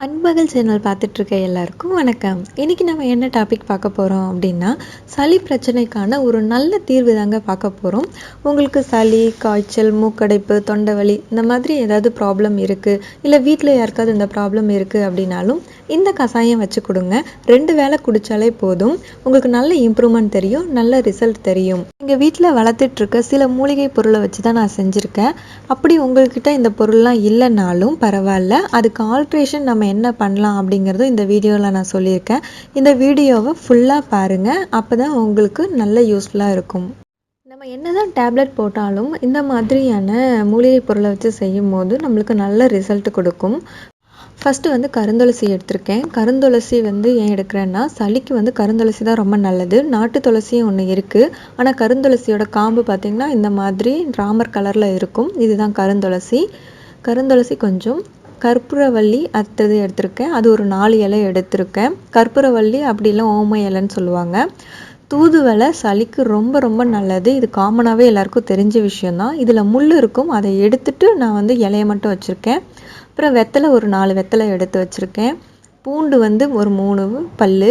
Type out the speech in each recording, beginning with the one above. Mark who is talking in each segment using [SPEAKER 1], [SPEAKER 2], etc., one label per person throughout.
[SPEAKER 1] அன்பகல் channel பார்த்துட்டு இருக்க எல்லாருக்கும் வணக்கம். இன்னைக்கு நம்ம என்ன டாபிக் பார்க்க போகிறோம் அப்படின்னா, சளி பிரச்சனைக்கான ஒரு நல்ல தீர்வு தாங்க பார்க்க போகிறோம். உங்களுக்கு சளி, காய்ச்சல், மூக்கடைப்பு, தொண்டை வலி இந்த மாதிரி ஏதாவது ப்ராப்ளம் இருக்குது, இல்லை வீட்டில் யாருக்காவது இந்த ப்ராப்ளம் இருக்குது அப்படின்னாலும் இந்த கஷாயம் வச்சு கொடுங்க. 2 வேளை குடித்தாலே போதும். உங்களுக்கு நல்ல இம்ப்ரூவ்மெண்ட் தெரியும், நல்ல ரிசல்ட் தெரியும். எங்கள் வீட்டில் வளர்த்துட்ருக்க சில மூலிகை பொருளை வச்சு தான் நான் செஞ்சுருக்கேன். அப்படி உங்கள்கிட்ட இந்த பொருள்லாம் இல்லைனாலும் பரவாயில்ல, அதுக்கு ஆல்ட்ரேஷன் நம்ம என்ன பண்ணலாம் அப்படிங்கிறதும் இந்த வீடியோவில் நான் சொல்லியிருக்கேன். இந்த வீடியோவை ஃபுல்லாக பாருங்கள், அப்போ தான் உங்களுக்கு நல்ல யூஸ்ஃபுல்லாக இருக்கும். நம்ம என்னதான் டேப்லெட் போட்டாலும் இந்த மாதிரியான மூலிகை பொருளை வச்சு செய்யும் போது நம்மளுக்கு நல்ல ரிசல்ட் கொடுக்கும். ஃபஸ்ட்டு கருந்துளசி எடுத்திருக்கேன். கருந்துளசி ஏன் எடுக்கிறேன்னா, சளிக்கு கருந்துளசி தான் ரொம்ப நல்லது. நாட்டு துளசியும் ஒன்று இருக்குது. ஆனால் கருந்துளசியோட காம்பு பார்த்திங்கன்னா இந்த மாதிரி ராமர் கலரில் இருக்கும். இதுதான் கருந்துளசி. கருந்துளசி கொஞ்சம், கற்பூரவள்ளி அடுத்தது எடுத்திருக்கேன். அது ஒரு 4 இலை எடுத்திருக்கேன். கற்பூரவள்ளி அப்படிலாம் ஓம இலைன்னு சொல்லுவாங்க. தூதுவளை சளிக்கு ரொம்ப ரொம்ப நல்லது. இது காமனாகவே எல்லாருக்கும் தெரிஞ்ச விஷயந்தான். இதில் முள் இருக்கும், அதை எடுத்துட்டு நான் இலையை மட்டும் வச்சுருக்கேன். அப்புறம் வெத்தலை ஒரு 4 வெத்தலை எடுத்து வச்சுருக்கேன். பூண்டு ஒரு 3 பல்,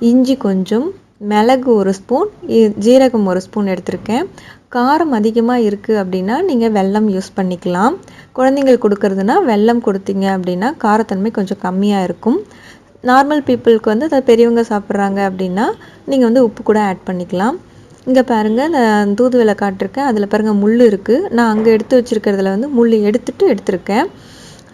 [SPEAKER 1] இஞ்சி கொஞ்சம், மிளகு 1 ஸ்பூன், ஜீரகம் 1 ஸ்பூன் எடுத்திருக்கேன். காரம் அதிகமாக இருக்குது அப்படின்னா நீங்கள் வெல்லம் யூஸ் பண்ணிக்கலாம். குழந்தைங்களுக்கு கொடுக்குறதுனா வெல்லம் கொடுத்தீங்க அப்படின்னா காரத்தன்மை கொஞ்சம் கம்மியாக இருக்கும். நார்மல் பீப்புளுக்கு அதை பெரியவங்க சாப்பிட்றாங்க அப்படின்னா நீங்கள் உப்பு கூட ஆட் பண்ணிக்கலாம். இங்கே பாருங்கள், நான் தூதுவளை காட்டிருக்கேன். அதில் பாருங்கள் முள் இருக்குது. நான் அங்கே எடுத்து வச்சுருக்கிறதுல முள் எடுத்துருக்கேன்.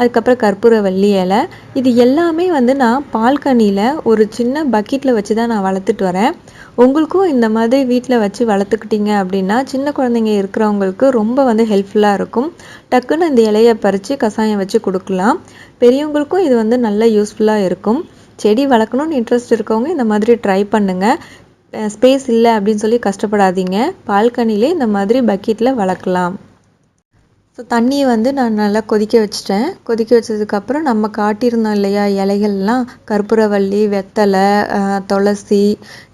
[SPEAKER 1] அதுக்கப்புறம் கற்பூரவள்ளி இலை. இது எல்லாமே நான் பால்கனியில் ஒரு சின்ன பக்கெட்டில் வச்சு தான் நான் வளர்த்துட்டு வரேன். உங்களுக்கும் இந்த மாதிரி வீட்டில் வச்சு வளர்த்துக்கிட்டீங்க அப்படின்னா சின்ன குழந்தைங்க இருக்கிறவங்களுக்கு ரொம்ப ஹெல்ப்ஃபுல்லாக இருக்கும். டக்குன்னு இந்த இலையை பறித்து கஷாயம் வச்சு கொடுக்கலாம். பெரியவங்களுக்கும் இது நல்ல யூஸ்ஃபுல்லாக இருக்கும். செடி வளர்க்கணுன்னு இன்ட்ரெஸ்ட் இருக்கவங்க இந்த மாதிரி ட்ரை பண்ணுங்கள். ஸ்பேஸ் இல்லை அப்படின்னு சொல்லி கஷ்டப்படாதீங்க. பால்கனிலே இந்த மாதிரி பக்கெட்டில் வளர்க்கலாம். ஸோ தண்ணியை நான் நல்லா கொதிக்க வச்சிட்டேன். கொதிக்க வச்சதுக்கப்புறம் நம்ம காட்டியிருந்தோம் இல்லையா இலைகள்லாம், கற்பூரவள்ளி, வெத்தலை, துளசி,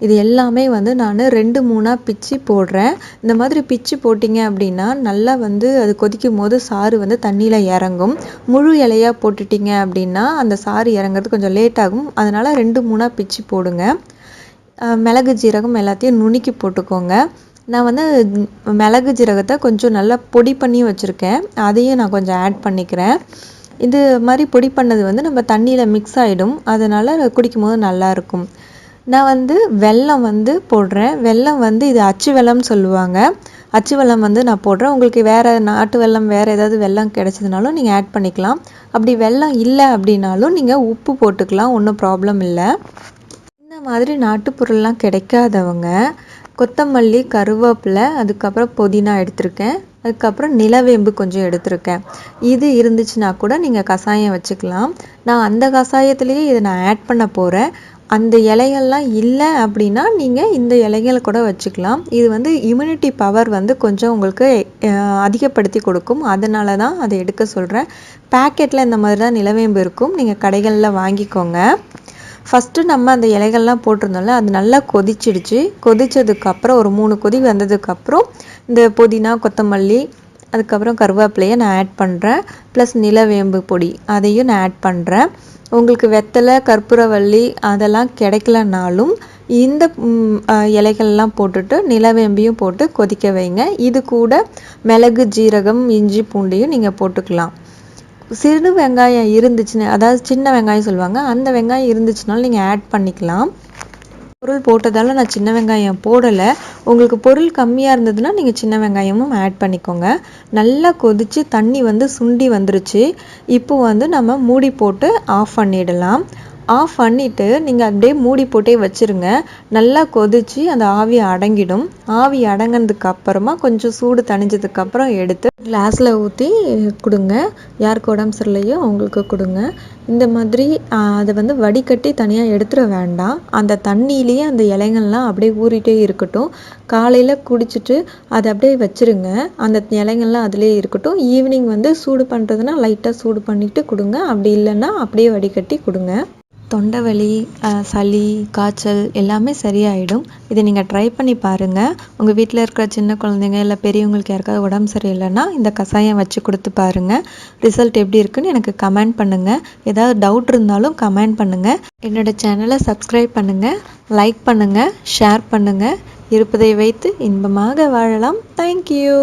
[SPEAKER 1] இது எல்லாமே நான் 2-3 பிச்சு போடுறேன். இந்த மாதிரி பிச்சு போட்டிங்க அப்படின்னா நல்லா அது கொதிக்கும் போது சாறு தண்ணியில் இறங்கும். முழு இலையாக போட்டுட்டிங்க அப்படின்னா அந்த சாறு இறங்கிறது கொஞ்சம் லேட் ஆகும். அதனால் 2-3 பிச்சு போடுங்க. மிளகு, ஜீரகம் எல்லாத்தையும் நுணுக்கி போட்டுக்கோங்க. நான் மிளகு ஜீரகத்தை கொஞ்சம் நல்லா பொடி பண்ணி வச்சுருக்கேன். அதையும் நான் கொஞ்சம் ஆட் பண்ணிக்கிறேன். இது மாதிரி பொடி பண்ணது நம்ம தண்ணியில் மிக்ஸ் ஆகிடும். அதனால் குடிக்கும் போது நல்லாயிருக்கும். நான் வெல்லம் போடுறேன். வெல்லம் இது அச்சு வெல்லம்னு சொல்லுவாங்க. அச்சு வெல்லம் நான் போடுறேன். உங்களுக்கு வேறு நாட்டு வெல்லம், வேறு ஏதாவது வெல்லம் கிடச்சதுனாலும் நீங்கள் ஆட் பண்ணிக்கலாம். அப்படி வெல்லம் இல்லை அப்படின்னாலும் நீங்கள் உப்பு போட்டுக்கலாம், ஒன்றும் ப்ராப்ளம் இல்லை. இந்த மாதிரி நாட்டுப்பொருள்லாம் கிடைக்காதவங்க கொத்தமல்லி, கருவேப்பிலை, அதுக்கப்புறம் புதினா எடுத்திருக்கேன். அதுக்கப்புறம் நிலவேம்பு கொஞ்சம் எடுத்திருக்கேன். இது இருந்துச்சுன்னா கூட நீங்கள் கஷாயம் வச்சுக்கலாம். நான் அந்த கஷாயத்துலேயே இதை நான் ஆட் பண்ண போகிறேன். அந்த இலைகள்லாம் இல்லை அப்படின்னா நீங்கள் இந்த இலைகளை கூட வச்சுக்கலாம். இது இம்யூனிட்டி பவர் கொஞ்சம் உங்களுக்கு அதிகப்படுத்தி கொடுக்கும். அதனால தான் அதை எடுக்க சொல்கிறேன். பேக்கெட்டில் இந்த மாதிரி தான் நிலவேம்பு இருக்கும். நீங்கள் கடைகளில் வாங்கிக்கோங்க. ஃபஸ்ட்டு நம்ம அந்த இலைகள்லாம் போட்டிருந்தோம்ல, அது நல்லா கொதிச்சிடுச்சு. கொதித்ததுக்கப்புறம் ஒரு 3 கொதி வந்ததுக்கப்புறம் இந்த புதினா, கொத்தமல்லி, அதுக்கப்புறம் கருவேப்பிலையை நான் ஆட் பண்ணுறேன். ப்ளஸ் நிலவேம்பு பொடி அதையும் நான் ஆட் பண்ணுறேன். உங்களுக்கு வெத்தலை, கற்பூரவள்ளி அதெல்லாம் கிடைக்கலனாலும் இந்த இலைகள்லாம் போட்டுட்டு நிலவேம்பையும் போட்டு கொதிக்க வைங்க. இது கூட மிளகு, ஜீரகம், இஞ்சி, பூண்டையும் நீங்கள் போட்டுக்கலாம். சிறு வெங்காயம் இருந்துச்சுன்னு, அதாவது சின்ன வெங்காயம் சொல்லுவாங்க, அந்த வெங்காயம் இருந்துச்சுனாலும் நீங்கள் ஆட் பண்ணிக்கலாம். பொருள் போட்டதால் நான் சின்ன வெங்காயம் போடலை. உங்களுக்கு பொருள் கம்மியாக இருந்ததுன்னா நீங்கள் சின்ன வெங்காயமும் ஆட் பண்ணிக்கோங்க. நல்லா கொதித்து தண்ணி சுண்டி வந்துருச்சு. இப்போ நம்ம மூடி போட்டு ஆஃப் பண்ணிடலாம். ஆஃப் பண்ணிவிட்டு நீங்கள் அப்படியே மூடி போட்டே வச்சுருங்க. நல்லா கொதித்து அந்த ஆவி அடங்கிடும். ஆவி அடங்கினதுக்கு அப்புறமா கொஞ்சம் சூடு தணிஞ்சதுக்கப்புறம் எடுத்து கிளாஸில் ஊற்றி கொடுங்க. யாருக்கு உடம்பு சரியில்லையோ அவங்களுக்கு கொடுங்க. இந்த மாதிரி அதை வடிகட்டி தனியாக எடுத்துட வேண்டாம். அந்த தண்ணியிலேயே அந்த இலைங்கள்லாம் அப்படியே ஊறிட்டே இருக்கட்டும். காலையில் குடிச்சிட்டு அதை அப்படியே வச்சுருங்க. அந்த இலைங்கள்லாம் அதிலே இருக்கட்டும். ஈவினிங் சூடு பண்ணுறதுனா லைட்டாக சூடு பண்ணிவிட்டு கொடுங்க. அப்படி இல்லைன்னா அப்படியே வடிகட்டி கொடுங்க. தொண்டை வலி, சளி, காய்ச்சல் எல்லாமே சரியாயிடும். இதை நீங்கள் ட்ரை பண்ணி பாருங்கள். உங்கள் வீட்டில் இருக்கிற சின்ன குழந்தைங்க இல்லை பெரியவங்களுக்கு யாருக்காவது உடம்பு சரியில்லைன்னா இந்த கஷாயம் வச்சு கொடுத்து பாருங்கள். ரிசல்ட் எப்படி இருக்குன்னு எனக்கு கமெண்ட் பண்ணுங்கள். ஏதாவது டவுட் இருந்தாலும் கமெண்ட் பண்ணுங்கள். என்னோடய சேனலை சப்ஸ்கிரைப் பண்ணுங்கள், லைக் பண்ணுங்கள், ஷேர் பண்ணுங்கள். இருப்பதை வைத்து இன்பமாக வாழலாம். தேங்க்யூ.